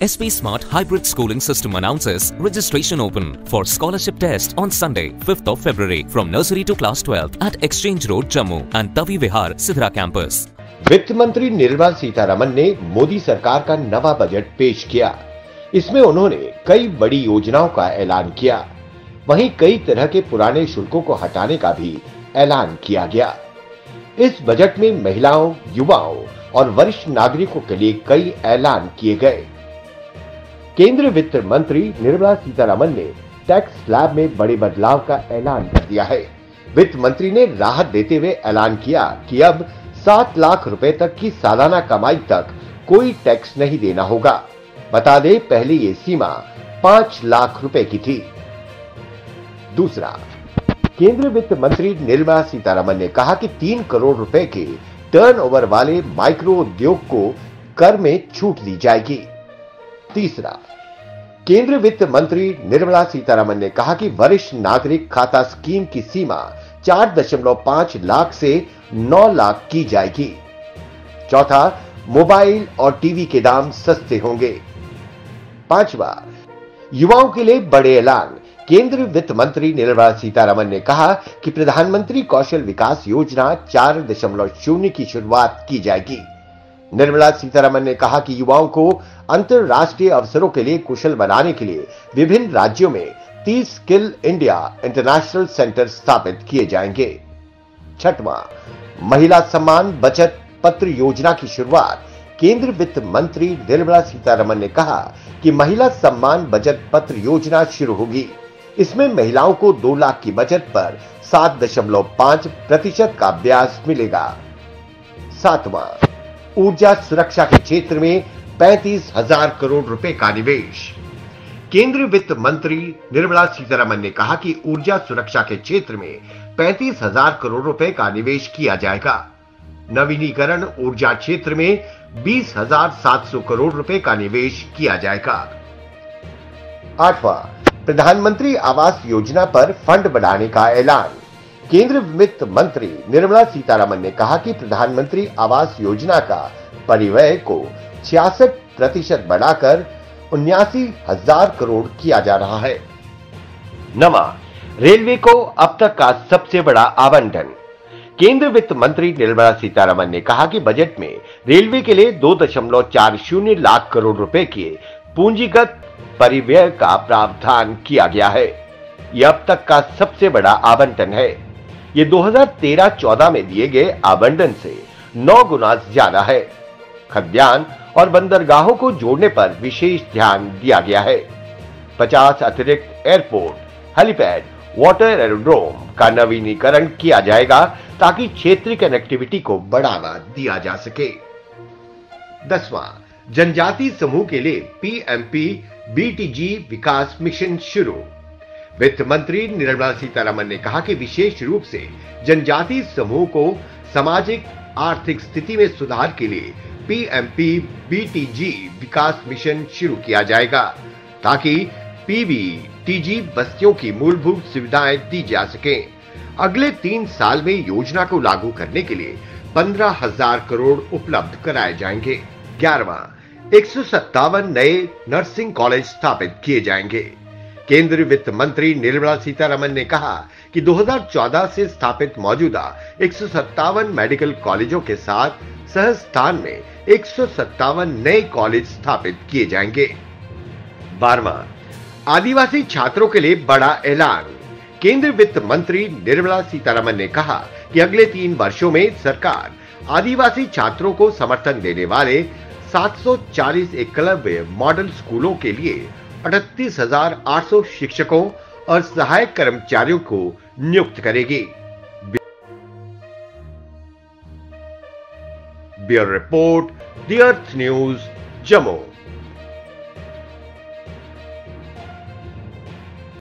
SP Smart Hybrid Schooling System announces registration open for scholarship test on Sunday, 5th of February from nursery to class 12 at Exchange Road, Jammu and Tavi Vihar, Sidra campus. वित्त मंत्री निर्मला सीतारमण ने मोदी सरकार का नवा budget पेश किया। इसमें उन्होंने कई बड़ी योजनाओं का ऐलान किया। वहीं कई तरह के पुराने शुल्कों को हटाने का भी ऐलान किया गया। इस बजट में महिलाओं, युवाओं और वरिष्ठ नागरिकों के लिए कई ऐलान किए गए। केंद्रीय वित्त मंत्री निर्मला सीतारमण ने टैक्स स्लैब में बड़े बदलाव का ऐलान कर दिया है। वित्त मंत्री ने राहत देते हुए ऐलान किया कि अब 7 लाख रुपए तक की सालाना कमाई तक कोई टैक्स नहीं देना होगा। बता दें, पहले ये सीमा 5 लाख रुपए की थी। दूसरा, केंद्रीय वित्त मंत्री निर्मला सीतारमण ने कहा कि 3 करोड़ रुपए के टर्नओवर वाले माइक्रो उद्योग को कर में छूट दी जाएगी। तीसरा, केंद्रीय वित्त मंत्री निर्मला सीतारमण ने कहा कि वरिष्ठ नागरिक खाता स्कीम की सीमा 4.5 लाख से 9 लाख की जाएगी। चौथा, मोबाइल और टीवी के दाम सस्ते होंगे। पांचवा, युवाओं के लिए बड़े ऐलान। केंद्रीय वित्त मंत्री निर्मला सीतारमण ने कहा कि प्रधानमंत्री कौशल विकास योजना 4.0 की शुरुआत की जाएगी। निर्मला सीतारमण ने कहा कि युवाओं को अंतरराष्ट्रीय अवसरों के लिए कुशल बनाने के लिए विभिन्न राज्यों में 30 स्किल इंडिया इंटरनेशनल सेंटर स्थापित किए जाएंगे। छठवां, महिला सम्मान बचत पत्र योजना की शुरुआत। केंद्रीय वित्त मंत्री निर्मला सीतारमण ने कहा कि महिला सम्मान बचत पत्र योजना शुरू होगी। इसमें महिलाओं को 2 लाख की बचत पर 7.5% का ब्याज मिलेगा। सातवां, ऊर्जा सुरक्षा के क्षेत्र में 35,000 करोड़ रुपए का निवेश। केंद्रीय वित्त मंत्री निर्मला सीतारमण ने कहा कि ऊर्जा सुरक्षा के क्षेत्र में 35,000 करोड़ रुपए का निवेश किया जाएगा। नवीनीकरण ऊर्जा क्षेत्र में 20,700 करोड़ रुपए का निवेश किया जाएगा। आठवां, प्रधानमंत्री आवास योजना पर फंड बढ़ाने का ऐलान। केंद्रीय वित्त मंत्री निर्मला सीतारमण ने कहा कि प्रधानमंत्री आवास योजना का परिव्यय को 66% बढ़ाकर 79,000 करोड़ किया जा रहा है। नवा, रेलवे को अब तक का सबसे बड़ा आवंटन। केंद्रीय वित्त मंत्री निर्मला सीतारमण ने कहा कि बजट में रेलवे के लिए 2.40 लाख करोड़ रुपए के पूंजीगत परिव्यय का प्रावधान किया गया है। यह अब तक का सबसे बड़ा आवंटन है। ये 2013-14 में दिए गए आवंटन से 9 गुना ज्यादा है। खाद्यान्न और बंदरगाहों को जोड़ने पर विशेष ध्यान दिया गया है। 50 अतिरिक्त एयरपोर्ट, हेलीपैड, वाटर एरोड्रोम का नवीनीकरण किया जाएगा ताकि क्षेत्रीय कनेक्टिविटी को बढ़ावा दिया जा सके। 10वां, जनजाति समूह के लिए PMP BTG विकास मिशन शुरू। वित्त मंत्री निर्मला सीतारमण ने कहा कि विशेष रूप से जनजाति समूह को सामाजिक आर्थिक स्थिति में सुधार के लिए PMP BTG विकास मिशन शुरू किया जाएगा ताकि PBTG बस्तियों की मूलभूत सुविधाएं दी जा सकें। अगले 3 साल में योजना को लागू करने के लिए 15,000 करोड़ उपलब्ध कराए जाएंगे। 11वां, 157 नए नर्सिंग कॉलेज स्थापित किए जाएंगे। केंद्रीय वित्त मंत्री निर्मला सीतारमण ने कहा कि 2014 से स्थापित मौजूदा 157 मेडिकल कॉलेजों के साथ सहस्थान में 157 नए कॉलेज स्थापित किए जाएंगे। 12वां, आदिवासी छात्रों के लिए बड़ा ऐलान। केंद्रीय वित्त मंत्री निर्मला सीतारमण ने कहा कि अगले 3 वर्षों में सरकार आदिवासी छात्रों को समर्थन देने वाले 740 एकलव्य मॉडल स्कूलों के लिए 38,800 शिक्षकों और सहायक कर्मचारियों को नियुक्त करेगी। Bureau report, the earth news, Jammu.